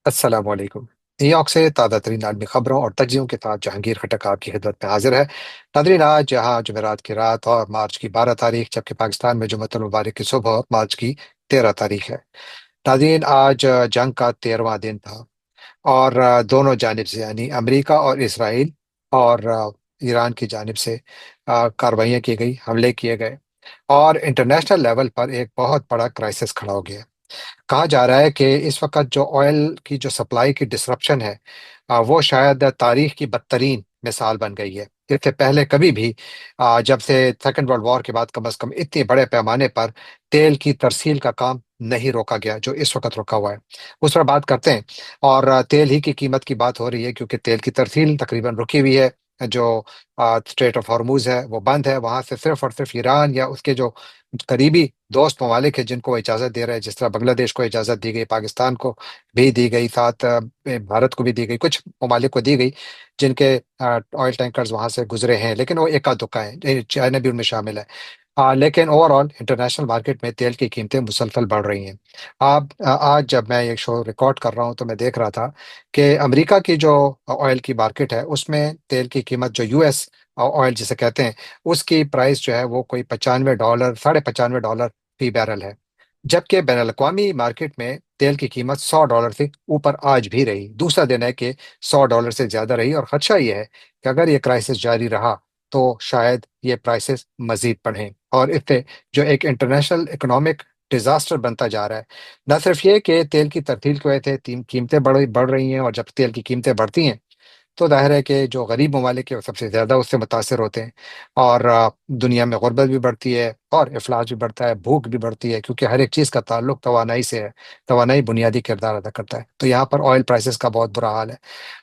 السلام علیکم۔ New York سے تازہ ترین عالمی خبروں اور تجزیوں کے ساتھ جہانگیر خٹک آپ کی خدمت میں حاضر ہے۔ ناظرین، آج یہاں جمعرات کی رات اور مارچ کی 12 تاریخ، جبکہ پاکستان میں جمعۃ المبارک کی صبح اور مارچ کی 13 تاریخ ہے۔ ناظرین، آج جنگ کا 13واں دن تھا، اور دونوں جانب سے یعنی امریکہ اور اسرائیل اور ایران کی جانب سے کارروائیاں کی گئی، حملے کیے گئے، اور انٹرنیشنل لیول پر ایک بہت بڑا کرائسس کھڑا ہو گیا۔ کہا جا رہا ہے کہ اس وقت جو آئل کی جو سپلائی کی ڈسرپشن ہے، وہ شاید تاریخ کی بدترین مثال بن گئی ہے۔ اس سے پہلے کبھی بھی جب سے سیکنڈ ورلڈ وار کے بعد کم از کم اتنے بڑے پیمانے پر تیل کی ترسیل کا کام نہیں روکا گیا جو اس وقت رکا ہوا ہے۔ اس پر بات کرتے ہیں، اور تیل ہی کی قیمت کی بات ہو رہی ہے کیونکہ تیل کی ترسیل تقریباً رکی ہوئی ہے۔ جو اسٹریٹ آف ہارموز ہے وہ بند ہے، وہاں سے صرف اور صرف ایران یا اس کے جو قریبی دوست ممالک ہیں جن کو وہ اجازت دے رہے ہیں، جس طرح بنگلہ دیش کو اجازت دی گئی، پاکستان کو بھی دی گئی، ساتھ بھارت کو بھی دی گئی، کچھ ممالک کو دی گئی جن کے آئل ٹینکرز وہاں سے گزرے ہیں، لیکن وہ ایکا دکا ہیں، چائنا بھی ان میں شامل ہے۔ لیکن اوور آل انٹرنیشنل مارکیٹ میں تیل کی قیمتیں مسلسل بڑھ رہی ہیں۔ آج جب میں یہ شو ریکارڈ کر رہا ہوں تو میں دیکھ رہا تھا کہ امریکہ کی جو آئل کی مارکیٹ ہے اس میں تیل کی قیمت جو یو ایس آئل جسے کہتے ہیں، اس کی پرائس جو ہے وہ کوئی $95، $95.5 فی بیرل ہے، جبکہ بین الاقوامی مارکیٹ میں تیل کی قیمت $100 سے اوپر آج بھی رہی۔ دوسرا دن ہے کہ $100 سے زیادہ رہی، اور خدشہ یہ ہے کہ اگر یہ کرائسس جاری رہا تو شاید یہ پرائسز مزید بڑھیں، اور اس سے جو ایک انٹرنیشنل اکنامک ڈیزاسٹر بنتا جا رہا ہے۔ نہ صرف یہ کہ تیل کی ترسیل کی وجہ سے قیمتیں بڑھ رہی ہیں، اور جب تیل کی قیمتیں بڑھتی ہیں تو ظاہر ہے کہ جو غریب ممالک ہیں وہ سب سے زیادہ اس سے متاثر ہوتے ہیں، اور دنیا میں غربت بھی بڑھتی ہے اور افلاس بھی بڑھتا ہے، بھوک بھی بڑھتی ہے، کیونکہ ہر ایک چیز کا تعلق توانائی سے ہے۔ توانائی بنیادی کردار ادا کرتا ہے، تو یہاں پر آئل پرائسز کا بہت برا حال ہے،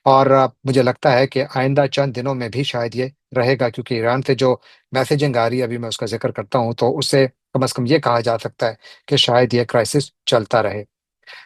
اور مجھے لگتا ہے کہ آئندہ چند دنوں میں بھی شاید یہ رہے گا، کیونکہ ایران سے جو میسیجنگ آ رہی ہے ابھی میں اس کا ذکر کرتا ہوں تو اس سے کم از کم یہ کہا جا سکتا ہے کہ شاید یہ کرائسس چلتا رہے۔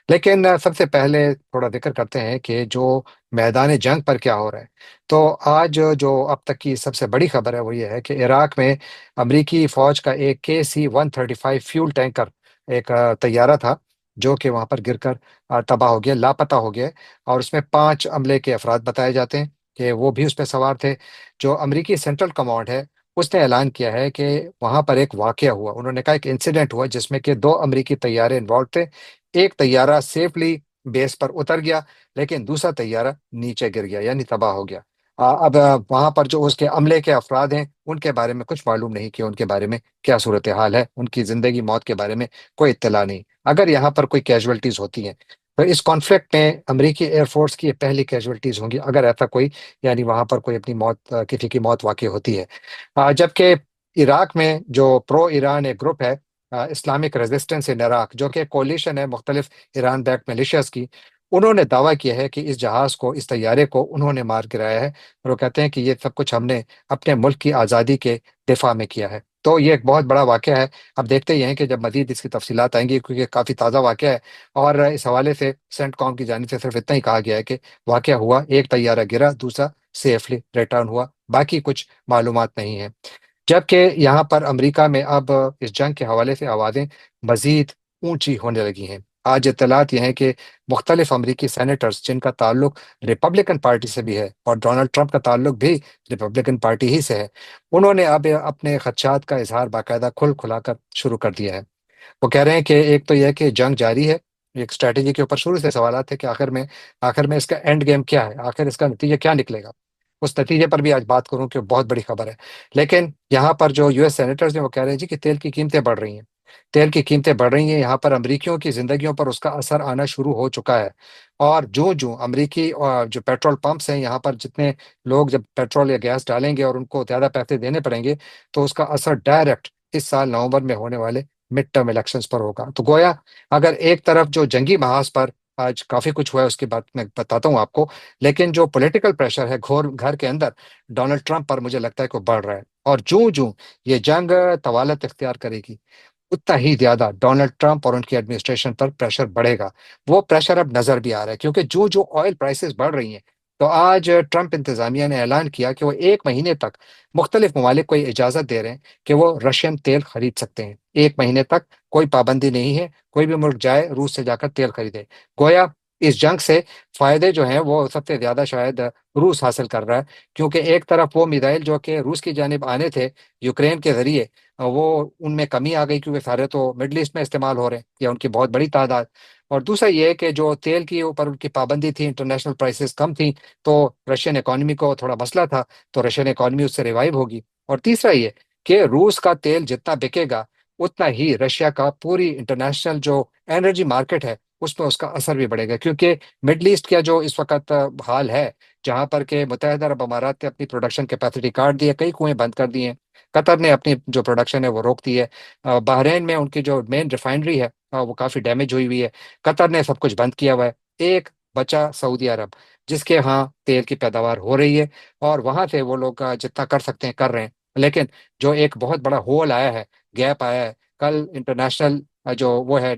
لیکن سب سے پہلے تھوڑا ذکر کرتے ہیں کہ جو میدان جنگ پر کیا ہو رہا ہے۔ تو آج جو اب تک کی سب سے بڑی خبر ہے وہ یہ ہے کہ عراق میں امریکی فوج کا ایک KC-135 فیول ٹینکر، ایک طیارہ تھا جو کہ وہاں پر گر کر تباہ ہو گیا، لاپتہ ہو گیا، اور اس میں 5 عملے کے افراد بتائے جاتے ہیں کہ وہ بھی اس پہ سوار تھے۔ جو امریکی سینٹرل کمانڈ ہے اس نے اعلان کیا ہے کہ وہاں پر ایک واقعہ ہوا، انہوں نے کہا ایک انسیڈنٹ ہوا جس میں کہ 2 امریکی طیارے انوالو تھے۔ ایک طیارہ سیفلی بیس پر اتر گیا، لیکن دوسرا طیارہ نیچے گر گیا یعنی تباہ ہو گیا۔ اب وہاں پر جو اس کے عملے کے افراد ہیں ان کے بارے میں کچھ معلوم نہیں کہ ان کے بارے میں کیا صورتحال ہے، ان کی زندگی موت کے بارے میں کوئی اطلاع نہیں۔ اگر یہاں پر کوئی کیجولٹیز ہوتی ہیں تو اس کانفلکٹ میں امریکی ایئر فورس کی یہ پہلی کیجولٹیز ہوں گی، اگر ایسا کوئی یعنی وہاں پر کوئی اپنی موت کسی کی موت واقع ہوتی ہے۔ جبکہ عراق میں جو پرو ایران ایک گروپ ہے، اسلامک ریزسٹنس ان عراق، جو کہ کولیشن ہے مختلف ایران بیک ملیشیاز کی، انہوں نے دعویٰ کیا ہے کہ اس جہاز کو، اس طیارے کو انہوں نے مار گرایا ہے، اور وہ کہتے ہیں کہ یہ سب کچھ ہم نے اپنے ملک کی آزادی کے دفاع میں کیا ہے۔ تو یہ ایک بہت بڑا واقعہ ہے۔ اب دیکھتے ہی ہیں کہ جب مزید اس کی تفصیلات آئیں گی، کیونکہ کافی تازہ واقعہ ہے، اور اس حوالے سے سینٹ کام کی جانب سے صرف اتنا ہی کہا گیا ہے کہ واقعہ ہوا، ایک طیارہ گرا، دوسرا سیفلی ریٹرن ہوا، باقی کچھ معلومات نہیں ہیں۔ جبکہ یہاں پر امریکہ میں اب اس جنگ کے حوالے سے آوازیں مزید اونچی ہونے لگی ہیں۔ آج اطلاعات یہ ہیں کہ مختلف امریکی سینیٹرز جن کا تعلق ریپبلکن پارٹی سے بھی ہے، اور ڈونلڈ ٹرمپ کا تعلق بھی ریپبلکن پارٹی ہی سے ہے، انہوں نے اب اپنے خدشات کا اظہار باقاعدہ کھلا کر شروع کر دیا ہے۔ وہ کہہ رہے ہیں کہ ایک تو یہ کہ جنگ جاری ہے، ایک اسٹریٹجی کے اوپر شروع سے سوالات ہے کہ آخر میں اس کا اینڈ گیم کیا ہے، آخر اس کا نتیجہ کیا نکلے گا۔ اس نتیجے پر بھی آج بات کروں کہ بہت بڑی خبر ہے۔ لیکن یہاں پر جو US سینیٹرز ہیں وہ کہہ رہے ہیں جی کہ تیل کی قیمتیں بڑھ رہی ہیں، تیل کی قیمتیں بڑھ رہی ہیں، یہاں پر امریکیوں کی زندگیوں پر اس کا اثر آنا شروع ہو چکا ہے۔ اور جو امریکی جو پیٹرول پمپس ہیں، یہاں پر جتنے لوگ جب پیٹرول یا گیس ڈالیں گے اور ان کو زیادہ پیسے دینے پڑیں گے، تو اس کا اثر ڈائریکٹ اس سال نومبر میں ہونے والے مڈ ٹرم الیکشنز پر ہوگا۔ تو گویا اگر ایک طرف جو جنگی محاذ پر آج کافی کچھ ہوا ہے اس کی بات میں بتاتا ہوں آپ کو، لیکن جو پولیٹیکل پریشر ہے گھر کے اندر ڈونلڈ ٹرمپ پر، مجھے لگتا ہے کہ وہ بڑھ رہا ہے، اور جوں یہ جنگ طوالت اختیار کرے گی اتنا ہی زیادہ ڈونلڈ ٹرمپ اور ان کی ایڈمنسٹریشن پر پریشر بڑھے گا۔ وہ پریشر اب نظر بھی آ رہا ہے، کیونکہ جو آئل پرائسز بڑھ رہی ہیں، تو آج ٹرمپ انتظامیہ نے اعلان کیا کہ وہ 1 مہینے تک مختلف ممالک کو یہ اجازت دے رہے ہیں کہ وہ رشین تیل خرید سکتے ہیں۔ 1 مہینے تک کوئی پابندی نہیں ہے، کوئی بھی ملک جائے روس سے جا کر تیل خریدے۔ گویا اس جنگ سے فائدے جو ہیں وہ سب سے زیادہ شاید روس حاصل کر رہا ہے، کیونکہ ایک طرف وہ میزائل جو کہ روس کی جانب آنے تھے یوکرین کے ذریعے، وہ ان میں کمی آ گئی کیونکہ سارے تو مڈل ایسٹ میں استعمال ہو رہے ہیں یا ان کی بہت بڑی تعداد۔ اور دوسرا یہ ہے کہ جو تیل کی اوپر ان کی پابندی تھی، انٹرنیشنل پرائسز کم تھیں، تو رشین اکانومی کو تھوڑا مسئلہ تھا، تو رشین اکانومی اس سے ریوائو ہوگی۔ اور تیسرا یہ کہ روس کا تیل جتنا بکے گا اتنا ہی رشیا کا پوری انٹرنیشنل جو انرجی مارکیٹ ہے اس میں اس کا اثر بھی بڑھے گا، کیونکہ مڈل ایسٹ کا جو اس وقت حال ہے، جہاں پر کہ متحدہ عرب امارات نے اپنی پروڈکشن کیپیسٹی کاٹ دی ہے، کئی کنویں بند کر دیے ہیں، قطر نے اپنی جو پروڈکشن ہے وہ روک دی ہے، بحرین میں ان کی جو مین ریفائنری ہے وہ کافی ڈیمیج ہوئی ہوئی ہے، قطر نے سب کچھ بند کیا ہوا ہے، ایک بچا سعودی عرب جس کے ہاں تیل کی پیداوار ہو رہی ہے، اور وہاں سے وہ لوگ جتنا کر سکتے ہیں کر رہے ہیں، لیکن جو ایک بہت بڑا ہول آیا ہے، گیپ آیا ہے، کل انٹرنیشنل جو وہ ہے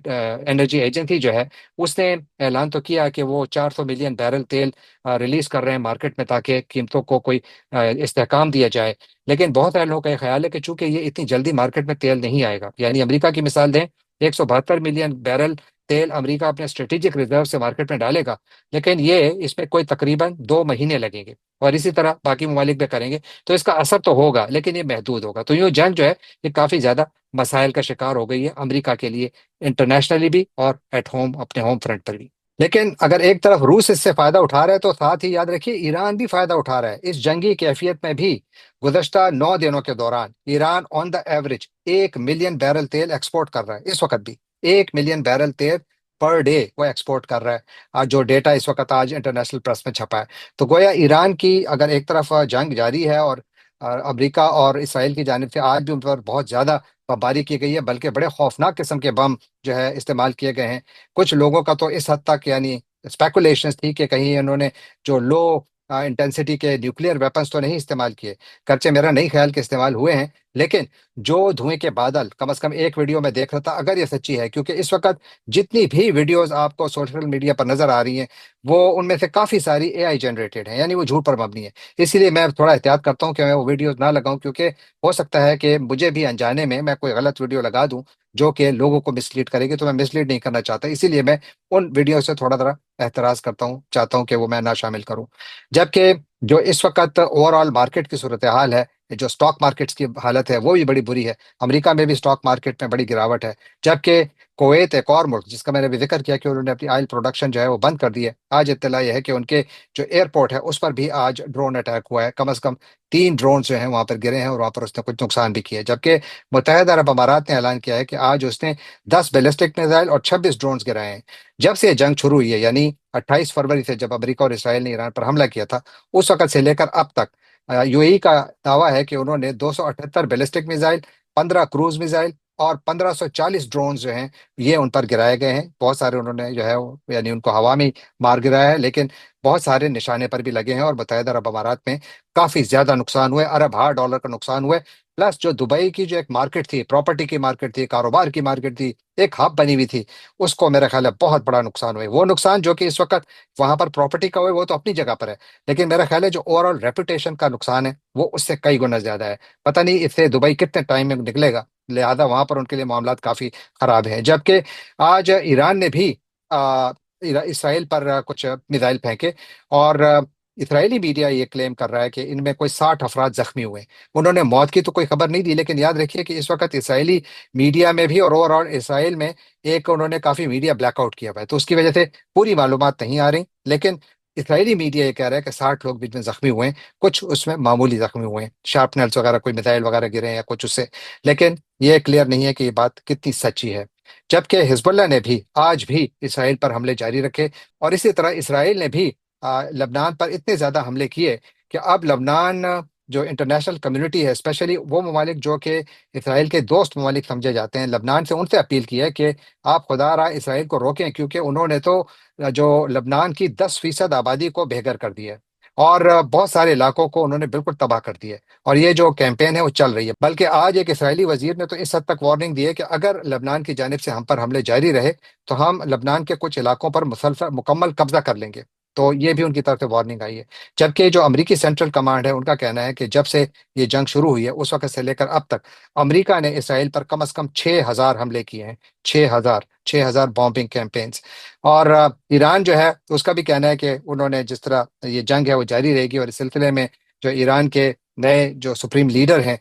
انرجی ایجنسی جو ہے، اس نے اعلان تو کیا کہ وہ 400 ملین بیرل تیل ریلیز کر رہے ہیں مارکیٹ میں تاکہ قیمتوں کو کوئی استحکام دیا جائے، لیکن بہت سارے لوگوں کا یہ خیال ہے کہ چونکہ یہ اتنی جلدی مارکیٹ میں تیل نہیں آئے گا، یعنی امریکہ کی مثال دیں، 172 ملین بیرل تیل امریکہ اپنے اسٹریٹجک ریزرو سے مارکیٹ میں ڈالے گا، لیکن یہ اس میں کوئی تقریباً 2 مہینے لگیں گے، اور اسی طرح باقی ممالک بھی کریں گے، تو اس کا اثر تو ہوگا لیکن یہ محدود ہوگا، تو یہ جنگ جو ہے یہ کافی زیادہ مسائل کا شکار ہو گئی ہے امریکہ کے لیے، انٹرنیشنلی بھی اور ایٹ ہوم اپنے ہوم فرنٹ پر بھی۔ لیکن اگر ایک طرف روس اس سے فائدہ اٹھا رہا ہے تو ساتھ ہی یاد رکھیے ایران بھی فائدہ اٹھا رہا ہے اس جنگی کیفیت میں بھی۔ گزشتہ 9 دنوں کے دوران ایران آن دا ایوریج 1 ملین بیرل تیل ایکسپورٹ کر رہا ہے، اس وقت بھی 1 ملین بیرل تیل پر ڈے وہ ایکسپورٹ کر رہا ہے، آج جو ڈیٹا اس وقت آج انٹرنیشنل پریس میں چھپا ہے، تو گویا ایران کی اگر ایک طرف جنگ جاری ہے، اور امریکہ اور اسرائیل کی جانب سے آج بھی ان پر بہت زیادہ بمباری کی گئی ہے، بلکہ بڑے خوفناک قسم کے بم جو ہے استعمال کیے گئے ہیں، کچھ لوگوں کا تو اس حد تک یعنی اسپیکولیشنز تھی کہ کہیں انہوں نے جو لو انٹینسٹی کے نیوکلیئر ویپنز تو نہیں استعمال کیے، گرچہ میرا نہیں خیال کہ استعمال ہوئے ہیں، لیکن جو دھوئیں کے بادل کم از کم ایک ویڈیو میں دیکھ رہا تھا، اگر یہ سچی ہے، کیونکہ اس وقت جتنی بھی ویڈیوز آپ کو سوشل میڈیا پر نظر آ رہی ہیں وہ ان میں سے کافی ساری اے آئی جنریٹڈ ہیں، یعنی وہ جھوٹ پر مبنی ہے، اسی لیے میں تھوڑا احتیاط کرتا ہوں کہ میں وہ ویڈیوز نہ لگاؤں، کیونکہ ہو سکتا ہے کہ مجھے بھی انجانے میں کوئی غلط ویڈیو لگا دوں جو کہ لوگوں کو مسلیڈ کرے گی، تو میں مسلیڈ نہیں کرنا چاہتا، اسی لیے میں ان ویڈیو سے تھوڑا ذرا احتراز کرتا ہوں، چاہتا ہوں کہ وہ میں نہ شامل کروں۔ جبکہ جو اس وقت اوور آل مارکیٹ کی صورتحال ہے، جو سٹاک مارکیٹس کی حالت ہے وہ بھی بڑی بری ہے، امریکہ میں بھی سٹاک مارکیٹ میں بڑی گراوٹ ہے، جبکہ کویت ایک اور ملک جس کا میں نے بھی ذکر کیا کہ انہوں نے اپنی آئل پروڈکشن جو ہے وہ بند کر دی ہے، آج اطلاع یہ ہے کہ ان کے جو ایئرپورٹ ہے اس پر بھی آج ڈرون اٹیک ہوا ہے، کم از کم 3 ڈرون جو ہیں وہاں پر گرے ہیں، اور وہاں پر اس نے کچھ نقصان بھی کیا ہے، جبکہ متحدہ عرب امارات نے اعلان کیا ہے کہ آج اس نے 10 بیلسٹک میزائل اور 26 ڈرونز گرائے ہیں۔ جب سے یہ جنگ شروع ہوئی ہے، یعنی 28 فروری سے جب امریکہ اور اسرائیل نے ایران پر حملہ کیا تھا، اس وقت سے لے کر اب تک یو اے ای کا دعویٰ ہے کہ انہوں نے 278 بیلسٹک میزائل، 15 کروز میزائل اور 1540 ڈرونز جو ہیں یہ ان پر گرائے گئے ہیں، بہت سارے انہوں نے جو ہے یعنی ان کو ہوا میں مار گرایا ہے، لیکن بہت سارے نشانے پر بھی لگے ہیں، اور متحدہ عرب امارات میں کافی زیادہ نقصان ہوئے، ارب ہار ڈالر کا نقصان ہوئے، پلس جو دبئی کی جو ایک مارکیٹ تھی، پراپرٹی کی مارکیٹ تھی، کاروبار کی مارکیٹ تھی، ایک ہب بنی ہوئی تھی، اس کو میرا خیال ہے بہت بڑا نقصان ہوئے، وہ نقصان جو کہ اس وقت وہاں پر پراپرٹی کا ہوئے وہ تو اپنی جگہ پر ہے، لیکن میرا خیال ہے جو اوور آل ریپوٹیشن کا نقصان ہے وہ اس سے کئی گنا زیادہ ہے، پتہ نہیں اس سے دبئی کتنے ٹائم میں نکلے گا، لہذا وہاں پر ان کے لیے معاملات کافی خراب ہیں۔ جبکہ آج ایران نے بھی اسرائیل پر کچھ میزائل پھینکے، اور اسرائیلی میڈیا یہ کلیم کر رہا ہے کہ ان میں کوئی 60 افراد زخمی ہوئے ہیں، انہوں نے موت کی تو کوئی خبر نہیں دی، لیکن یاد رکھیے کہ اس وقت اسرائیلی میڈیا میں بھی اور اوور آل اسرائیل میں ایک انہوں نے کافی میڈیا بلیک آؤٹ کیا ہوا ہے، تو اس کی وجہ سے پوری معلومات نہیں آ رہی، لیکن اسرائیلی میڈیا یہ کہہ رہا ہے کہ 60 لوگ بیچ میں زخمی ہوئے ہیں، کچھ اس میں معمولی زخمی ہوئے ہیں، شارپنرز وغیرہ کوئی میزائل وغیرہ گرے ہیں یا کچھ اس سے، لیکن یہ کلیئر نہیں ہے کہ یہ بات کتنی سچی ہے۔ جبکہ حزب اللہ نے بھی آج بھی اسرائیل پر حملے جاری رکھے، اور اسی طرح اسرائیل نے بھی لبنان پر اتنے زیادہ حملے کیے کہ اب لبنان جو انٹرنیشنل کمیونٹی ہے، اسپیشلی وہ ممالک جو کہ اسرائیل کے دوست ممالک سمجھے جاتے ہیں، لبنان سے ان سے اپیل کی ہے کہ آپ خدا را اسرائیل کو روکیں، کیونکہ انہوں نے تو جو لبنان کی 10% آبادی کو بے گھر کر دیا ہے، اور بہت سارے علاقوں کو انہوں نے بالکل تباہ کر دیا ہے، اور یہ جو کیمپین ہے وہ چل رہی ہے، بلکہ آج ایک اسرائیلی وزیر نے تو اس حد تک وارننگ دی ہے کہ اگر لبنان کی جانب سے ہم پر حملے جاری رہے تو ہم لبنان کے کچھ علاقوں پر مسلسل مکمل قبضہ کر لیں گے۔ تو یہ بھی ان کی طرف سے وارننگ آئی ہے۔ جبکہ جو امریکی سینٹرل کمانڈ ہے ان کا کہنا ہے کہ جب سے یہ جنگ شروع ہوئی ہے اس وقت سے لے کر اب تک امریکہ نے اسرائیل پر کم از کم 6,000 حملے کیے ہیں۔ 6,000 بامبنگ کیمپینز۔ اور ایران جو ہے اس کا بھی کہنا ہے کہ انہوں نے جس طرح یہ جنگ ہے وہ جاری رہے گی، اور اس سلسلے میں جو ایران کے نئے جو سپریم لیڈر ہیں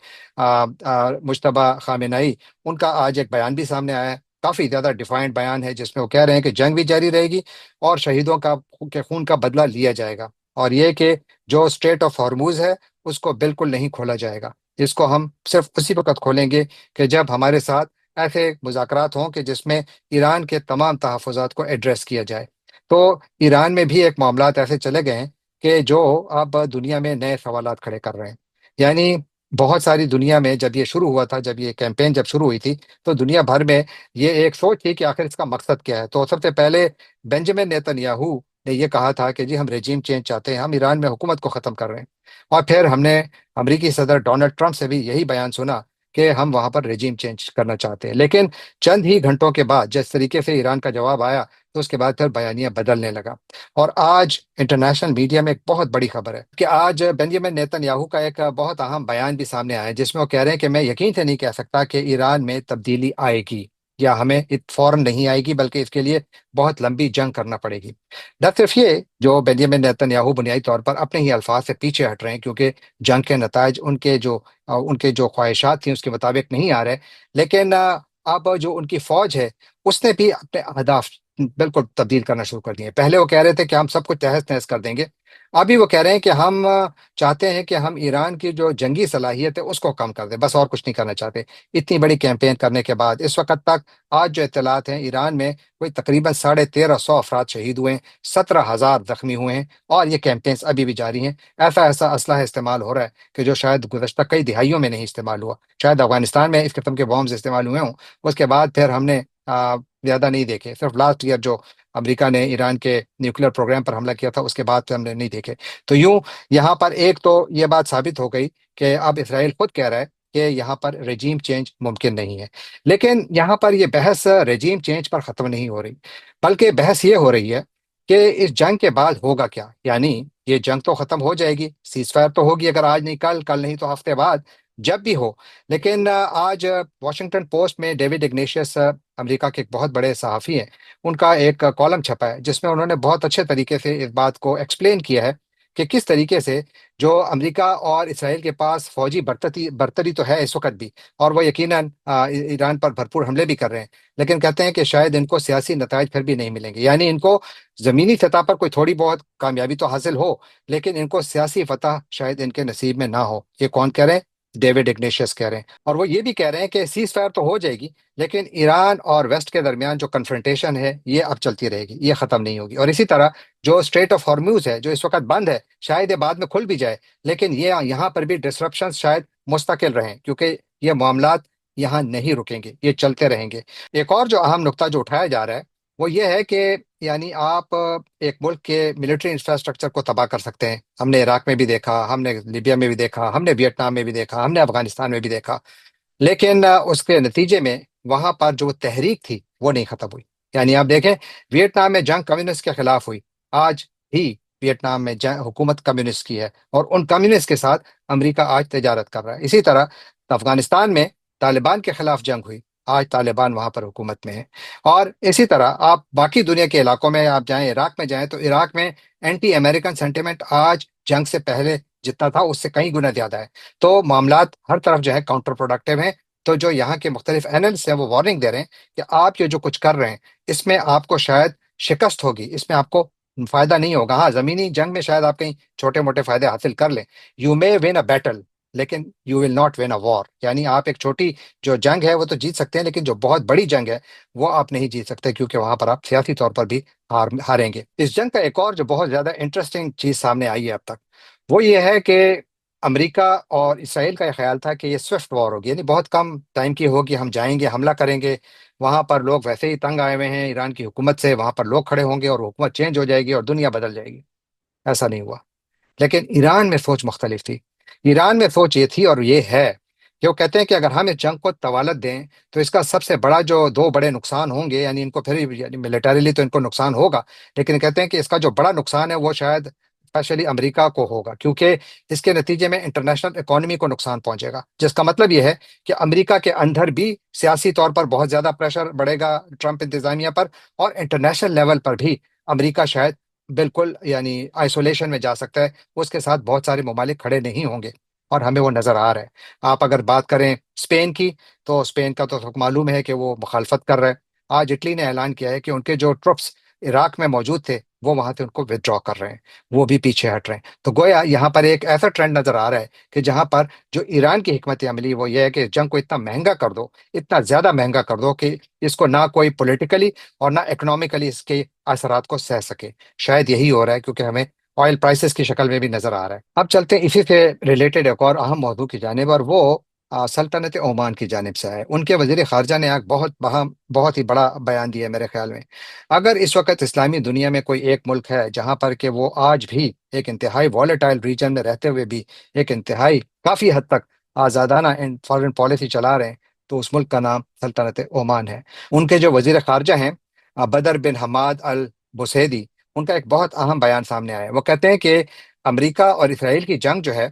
مجتبی خامنئی، ان کا آج ایک بیان بھی سامنے آیا ہے، کافی زیادہ ڈیفائنڈ بیان ہے، جس میں وہ کہہ رہے ہیں کہ جنگ بھی جاری رہے گی اور شہیدوں کا کے خون کا بدلہ لیا جائے گا، اور یہ کہ جو اسٹریٹ آف ہارموز ہے اس کو بالکل نہیں کھولا جائے گا، اس کو ہم صرف اسی وقت کھولیں گے کہ جب ہمارے ساتھ ایسے مذاکرات ہوں کہ جس میں ایران کے تمام تحفظات کو ایڈریس کیا جائے۔ تو ایران میں بھی ایک معاملات ایسے چلے گئے ہیں کہ جو اب دنیا میں نئے سوالات کھڑے کر رہے ہیں۔ یعنی بہت ساری دنیا میں جب یہ شروع ہوا تھا، جب یہ کیمپین جب شروع ہوئی تھی، تو دنیا بھر میں یہ ایک سوچ تھی کہ آخر اس کا مقصد کیا ہے۔ تو سب سے پہلے بینجامن نیتن یاہو نے یہ کہا تھا کہ جی ہم رجیم چینج چاہتے ہیں، ہم ایران میں حکومت کو ختم کر رہے ہیں۔ اور پھر ہم نے امریکی صدر ڈونلڈ ٹرمپ سے بھی یہی بیان سنا کہ ہم وہاں پر رجیم چینج کرنا چاہتے ہیں، لیکن چند ہی گھنٹوں کے بعد جس طریقے سے ایران کا جواب آیا تو اس کے بعد پھر بیانیہ بدلنے لگا۔ اور آج انٹرنیشنل میڈیا میں ایک بہت بڑی خبر ہے کہ آج بنجامن نیتن یاہو کا ایک بہت اہم بیان بھی سامنے آیا ہے، جس میں وہ کہہ رہے ہیں کہ میں یقین سے نہیں کہہ سکتا کہ ایران میں تبدیلی آئے گی، یا ہمیں فوراً نہیں آئے گی، بلکہ اس کے لیے بہت لمبی جنگ کرنا پڑے گی۔ نہ صرف یہ، جو بنجامن نیتن یاہو بنیادی طور پر اپنے ہی الفاظ سے پیچھے ہٹ رہے ہیں، کیونکہ جنگ کے نتائج ان کے جو خواہشات تھیں اس کے مطابق نہیں آ رہے، لیکن اب جو ان کی فوج ہے اس نے بھی اپنے اہداف بالکل تبدیل کرنا شروع کر دیے ہیں۔ پہلے وہ کہہ رہے تھے کہ ہم سب کچھ تہس نہس کر دیں گے، ابھی وہ کہہ رہے ہیں کہ ہم چاہتے ہیں کہ ہم ایران کی جو جنگی صلاحیت ہے اس کو کم کر دیں، بس اور کچھ نہیں کرنا چاہتے۔ اتنی بڑی کیمپین کرنے کے بعد اس وقت تک آج جو اطلاعات ہیں، ایران میں کوئی تقریباً 1,350 افراد شہید ہوئے ہیں، 17,000 زخمی ہوئے ہیں، اور یہ کیمپینز ابھی بھی جاری ہیں۔ ایسا اسلحہ استعمال ہو رہا ہے کہ جو شاید گزشتہ کئی دہائیوں میں نہیں استعمال ہوا۔ شاید افغانستان میں اس قسم کے بامز استعمال ہوئے ہوں، اس کے بعد پھر ہم نے زیادہ نہیں دیکھے، صرف لاسٹ ایئر جو امریکہ نے ایران کے نیوکلیر پروگرام پر حملہ کیا تھا اس کے بعد سے ہم نے نہیں دیکھے۔ تو یوں یہاں پر ایک تو یہ بات ثابت ہو گئی کہ اب اسرائیل خود کہہ رہا ہے کہ یہاں پر رجیم چینج ممکن نہیں ہے۔ لیکن یہاں پر یہ بحث رجیم چینج پر ختم نہیں ہو رہی، بلکہ بحث یہ ہو رہی ہے کہ اس جنگ کے بعد ہوگا کیا۔ یعنی یہ جنگ تو ختم ہو جائے گی، سیز فائر تو ہوگی، اگر آج نہیں کل، کل نہیں تو ہفتے بعد، جب بھی ہو۔ لیکن آج واشنگٹن پوسٹ میں ڈیوڈ اگنیشیس، امریکہ کے ایک بہت بڑے صحافی ہیں، ان کا ایک کالم چھپا ہے جس میں انہوں نے بہت اچھے طریقے سے اس بات کو ایکسپلین کیا ہے کہ کس طریقے سے جو امریکہ اور اسرائیل کے پاس فوجی برتری تو ہے اس وقت بھی، اور وہ یقیناً ایران پر بھرپور حملے بھی کر رہے ہیں، لیکن کہتے ہیں کہ شاید ان کو سیاسی نتائج پھر بھی نہیں ملیں گے۔ یعنی ان کو زمینی سطح پر کوئی تھوڑی بہت کامیابی تو حاصل ہو، لیکن ان کو سیاسی فتح شاید ان کے نصیب میں نہ ہو۔ یہ کون کہہ رہے ہیں؟ ڈیوڈ اگنیشیس کہہ رہے ہیں۔ اور وہ یہ بھی کہہ رہے ہیں کہ سیز فائر تو ہو جائے گی، لیکن ایران اور ویسٹ کے درمیان جو کنفرنٹیشن ہے یہ اب چلتی رہے گی، یہ ختم نہیں ہوگی۔ اور اسی طرح جو اسٹریٹ آف ہارموز ہے جو اس وقت بند ہے، شاید یہ بعد میں کھل بھی جائے، لیکن یہ یہاں پر بھی ڈسرپشن شاید مستقل رہیں، کیونکہ یہ معاملات یہاں نہیں رکیں گے، یہ چلتے رہیں گے۔ ایک اور جو اہم نقطہ جو اٹھایا جا رہا ہے وہ یہ ہے کہ یعنی آپ ایک ملک کے ملٹری انفراسٹرکچر کو تباہ کر سکتے ہیں۔ ہم نے عراق میں بھی دیکھا، ہم نے لیبیا میں بھی دیکھا، ہم نے ویتنام میں بھی دیکھا، ہم نے افغانستان میں بھی دیکھا، لیکن اس کے نتیجے میں وہاں پر جو تحریک تھی وہ نہیں ختم ہوئی۔ یعنی آپ دیکھیں، ویتنام میں جنگ کمیونسٹ کے خلاف ہوئی، آج بھی ویتنام میں جنگ حکومت کمیونسٹ کی ہے، اور ان کمیونسٹ کے ساتھ امریکہ آج تجارت کر رہا ہے۔ اسی طرح افغانستان میں طالبان کے خلاف جنگ ہوئی، آج طالبان وہاں پر حکومت میں ہے۔ اور اسی طرح آپ باقی دنیا کے علاقوں میں آپ جائیں، عراق میں جائیں تو عراق میں اینٹی امریکن سینٹیمنٹ آج جنگ سے پہلے جتنا تھا اس سے کئی گنا زیادہ ہے۔ تو معاملات ہر طرف جو ہے کاؤنٹر پروڈکٹیو ہیں۔ تو جو یہاں کے مختلف اینالسٹ ہیں وہ وارننگ دے رہے ہیں کہ آپ یہ جو کچھ کر رہے ہیں اس میں آپ کو شاید شکست ہوگی، اس میں آپ کو فائدہ نہیں ہوگا۔ ہاں، زمینی جنگ میں شاید آپ کہیں چھوٹے موٹے فائدے حاصل کر لیں، you may one a battle لیکن یو ول ناٹ ون اے وار۔ یعنی آپ ایک چھوٹی جو جنگ ہے وہ تو جیت سکتے ہیں، لیکن جو بہت بڑی جنگ ہے وہ آپ نہیں جیت سکتے، کیونکہ وہاں پر آپ سیاسی طور پر بھی ہاریں گے۔ اس جنگ کا ایک اور جو بہت زیادہ انٹرسٹنگ چیز سامنے آئی ہے اب تک، وہ یہ ہے کہ امریکہ اور اسرائیل کا یہ خیال تھا کہ یہ سوئفٹ وار ہوگی، یعنی بہت کم ٹائم کی ہوگی، ہم جائیں گے، حملہ کریں گے، وہاں پر لوگ ویسے ہی تنگ آئے ہوئے ہیں ایران کی حکومت سے، وہاں پر لوگ کھڑے ہوں گے اور حکومت چینج ہو جائے گی اور دنیا بدل جائے گی۔ ایسا نہیں ہوا، لیکن ایران میں سوچ مختلف تھی۔ ایران میں سوچ یہ تھی اور یہ ہے کہ وہ کہتے ہیں کہ اگر ہم اس جنگ کو طوالت دیں تو اس کا سب سے بڑا جو دو بڑے نقصان ہوں گے، یعنی ان کو پھر یعنی ملیٹریلی تو ان کو نقصان ہوگا، لیکن کہتے ہیں کہ اس کا جو بڑا نقصان ہے وہ شاید اسپیشلی امریکہ کو ہوگا، کیونکہ اس کے نتیجے میں انٹرنیشنل اکانومی کو نقصان پہنچے گا، جس کا مطلب یہ ہے کہ امریکہ کے اندر بھی سیاسی طور پر بہت زیادہ پریشر بڑھے گا ٹرمپ انتظامیہ پر، اور انٹرنیشنل لیول پر بھی امریکہ شاید بالکل یعنی آئسولیشن میں جا سکتا ہے، اس کے ساتھ بہت سارے ممالک کھڑے نہیں ہوں گے، اور ہمیں وہ نظر آ رہا ہے۔ آپ اگر بات کریں اسپین کی، تو اسپین کا تو معلوم ہے کہ وہ مخالفت کر رہے ہیں۔ آج اٹلی نے اعلان کیا ہے کہ ان کے جو ٹروپس عراق میں موجود تھے وہ وہاں سے ان کو ودرا کر رہے ہیں، وہ بھی پیچھے ہٹ رہے ہیں۔ تو گویا یہاں پر ایک ایسا ٹرینڈ نظر آ رہا ہے کہ جہاں پر جو ایران کی حکمت عملی وہ یہ ہے کہ جنگ کو اتنا مہنگا کر دو، اتنا زیادہ مہنگا کر دو کہ اس کو نہ کوئی پولیٹیکلی اور نہ اکنامیکلی اس کے اثرات کو سہ سکے۔ شاید یہی ہو رہا ہے، کیونکہ ہمیں آئل پرائسز کی شکل میں بھی نظر آ رہا ہے۔ اب چلتے ہیں اسی سے ریلیٹڈ ایک اور اہم موضوع کی جانب، اور وہ سلطنت عمان کی جانب سے ہے۔ ان کے وزیر خارجہ نے ایک بہت ہی بڑا بیان دیا ہے میرے خیال میں۔ اگر اس وقت اسلامی دنیا میں کوئی ایک ملک ہے جہاں پر کہ وہ آج بھی ایک انتہائی والیٹائل ریجن میں رہتے ہوئے بھی ایک انتہائی کافی حد تک آزادانہ فارن پالیسی چلا رہے ہیں، تو اس ملک کا نام سلطنت عمان ہے۔ ان کے جو وزیر خارجہ ہیں بدر بن حماد البصیدی، ان کا ایک بہت اہم بیان سامنے آیا ہے۔ وہ کہتے ہیں کہ امریکہ اور اسرائیل کی جنگ جو ہے،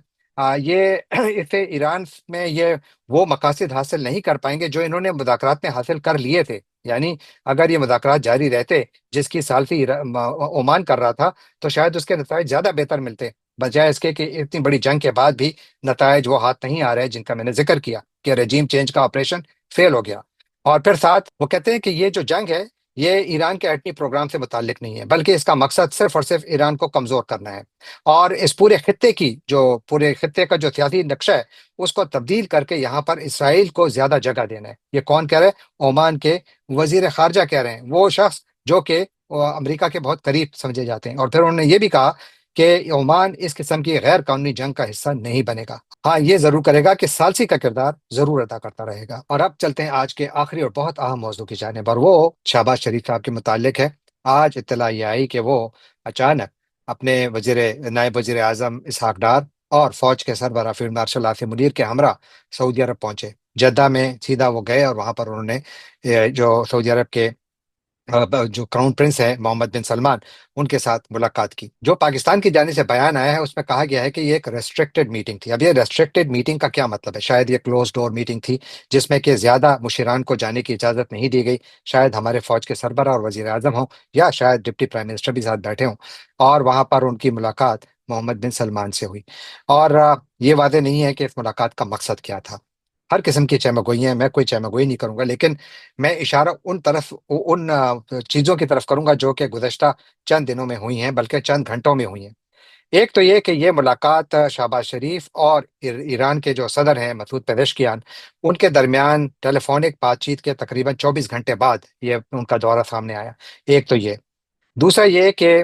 یہ اس سے ایران میں یہ وہ مقاصد حاصل نہیں کر پائیں گے جو انہوں نے مذاکرات میں حاصل کر لیے تھے۔ یعنی اگر یہ مذاکرات جاری رہتے جس کی سالفی عمان کر رہا تھا، تو شاید اس کے نتائج زیادہ بہتر ملتے، بجائے اس کے کہ اتنی بڑی جنگ کے بعد بھی نتائج وہ ہاتھ نہیں آ رہے جن کا میں نے ذکر کیا، کہ رجیم چینج کا آپریشن فیل ہو گیا۔ اور پھر ساتھ وہ کہتے ہیں کہ یہ جو جنگ ہے یہ ایران کے ایٹمی پروگرام سے متعلق نہیں ہے، بلکہ اس کا مقصد صرف اور صرف ایران کو کمزور کرنا ہے، اور اس پورے خطے کا جو سیاسی نقشہ ہے اس کو تبدیل کر کے یہاں پر اسرائیل کو زیادہ جگہ دینا ہے۔ یہ کون کہہ رہے ہیں؟ عمان کے وزیر خارجہ کہہ رہے ہیں، وہ شخص جو کہ امریکہ کے بہت قریب سمجھے جاتے ہیں۔ اور پھر انہوں نے یہ بھی کہا کہ عمان اس قسم کی غیر قانونی جنگ کا حصہ نہیں بنے گا، ہاں یہ ضرور کرے گا کہ ثالثی کا کردار ضرور ادا کرتا رہے گا۔ اور اب چلتے ہیں آج کے آخری اور بہت اہم موضوع کی جانب، اور وہ شہباز شریف صاحب کے متعلق ہے۔ آج اطلاع یہ آئی کہ وہ اچانک اپنے نائب وزیر اعظم اسحاق ڈار اور فوج کے سربراہ فیلڈ مارشل آصف منیر کے ہمراہ سعودی عرب پہنچے۔ جدہ میں سیدھا وہ گئے، اور وہاں پر انہوں نے جو سعودی عرب کے جو کراؤن پرنس ہیں محمد بن سلمان، ان کے ساتھ ملاقات کی۔ جو پاکستان کی جانب سے بیان آیا ہے اس میں کہا گیا ہے کہ یہ ایک ریسٹرکٹڈ میٹنگ تھی۔ اب یہ ریسٹرکٹڈ میٹنگ کا کیا مطلب ہے؟ شاید یہ کلوز ڈور میٹنگ تھی جس میں کہ زیادہ مشیران کو جانے کی اجازت نہیں دی گئی، شاید ہمارے فوج کے سربراہ اور وزیر اعظم ہوں، یا شاید ڈپٹی پرائم منسٹر بھی ساتھ بیٹھے ہوں، اور وہاں پر ان کی ملاقات محمد بن سلمان سے ہوئی۔ اور یہ واضح نہیں ہے کہ اس ملاقات کا مقصد کیا تھا۔ ہر قسم کی چمگوئی ہیں، میں کوئی چمگوئی نہیں کروں گا، لیکن میں اشارہ ان چیزوں کی طرف کروں گا جو کہ گزشتہ چند دنوں میں ہوئی ہیں، بلکہ چند گھنٹوں میں ہوئی ہیں۔ ایک تو یہ کہ یہ ملاقات شہباز شریف اور ایران کے جو صدر ہیں مسعود پزشکیان، ان کے درمیان ٹیلی فونک بات چیت کے تقریباً 24 گھنٹے بعد یہ ان کا دورہ سامنے آیا۔ ایک تو یہ، دوسرا یہ کہ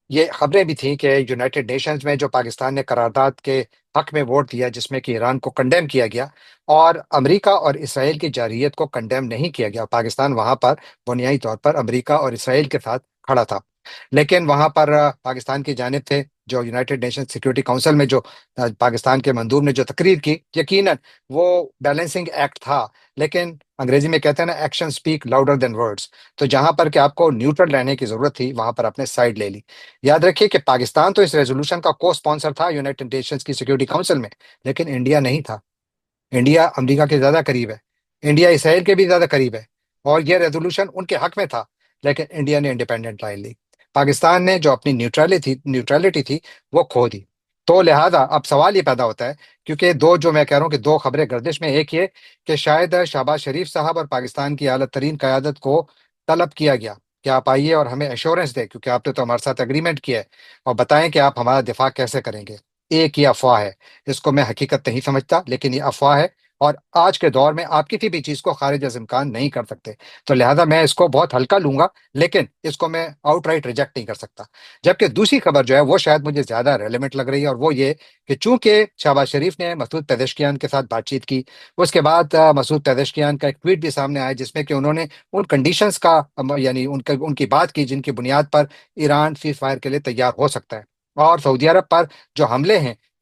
یہ خبریں بھی تھیں کہ یونائٹڈ نیشنز میں جو پاکستان نے قرارداد کے حق میں ووٹ دیا جس میں کہ ایران کو کنڈیم کیا گیا، اور امریکہ اور اسرائیل کی جارحیت کو کنڈیم نہیں کیا گیا، پاکستان وہاں پر بنیادی طور پر امریکہ اور اسرائیل کے ساتھ کھڑا تھا، لیکن وہاں پر پاکستان کی جانب سے جو یونائٹڈ نیشن سیکورٹی کونسل میں جو پاکستان کے مندوب نے جو تقریر کی، یقیناً وہ بیلنسنگ ایکٹ تھا، لیکن انگریزی میں کہتے ہیں نا، action speak louder than words. تو جہاں پر کہ آپ کو نیوٹرل رہنے کی ضرورت تھی وہاں پر آپ نے سائڈ لے لی۔ یاد رکھیے کہ پاکستان تو اس ریزولوشن کا کو اسپانسر تھا یونائٹڈ نیشنز کی سیکورٹی کونسل میں، لیکن انڈیا نہیں تھا۔ انڈیا امریکہ کے زیادہ قریب ہے، انڈیا اسرائیل کے بھی زیادہ قریب ہے، اور یہ ریزولوشن ان کے حق میں تھا، لیکن انڈیا نے انڈیپینڈنٹ رائے لی۔ پاکستان نے جو اپنی نیوٹرلٹی تھی وہ کھو دی۔ تو لہٰذا اب سوال یہ پیدا ہوتا ہے، کیونکہ جو میں کہہ رہا ہوں کہ دو خبریں گردش میں، ایک یہ کہ شاید شہباز شریف صاحب اور پاکستان کی اعلیٰ ترین قیادت کو طلب کیا گیا کہ آپ آئیے اور ہمیں ایشورنس دیں، کیونکہ آپ نے تو ہمارے ساتھ اگریمنٹ کیا ہے، اور بتائیں کہ آپ ہمارا دفاع کیسے کریں گے۔ ایک یہ افواہ ہے، اس کو میں حقیقت نہیں سمجھتا، لیکن یہ افواہ ہے، اور آج کے دور میں آپ کسی بھی چیز کو خارج از امکان نہیں کر سکتے، تو لہٰذا میں اس کو بہت ہلکا لوں گا، لیکن اس کو میں آؤٹ رائٹ ریجیکٹ نہیں کر سکتا۔ جبکہ دوسری خبر جو ہے وہ شاید مجھے زیادہ ریلیونٹ لگ رہی ہے، اور وہ یہ کہ چونکہ شہباز شریف نے مسعود پزشکیان کے ساتھ بات چیت کی، اس کے بعد مسعود پزشکیان کا ایک ٹویٹ بھی سامنے آیا جس میں کہ انہوں نے ان کنڈیشنز کا یعنی ان کی بات کی جن کی بنیاد پر ایران سیز فائر کے لیے تیار ہو سکتا ہے، اور سعودی عرب پر جو حملے ہیں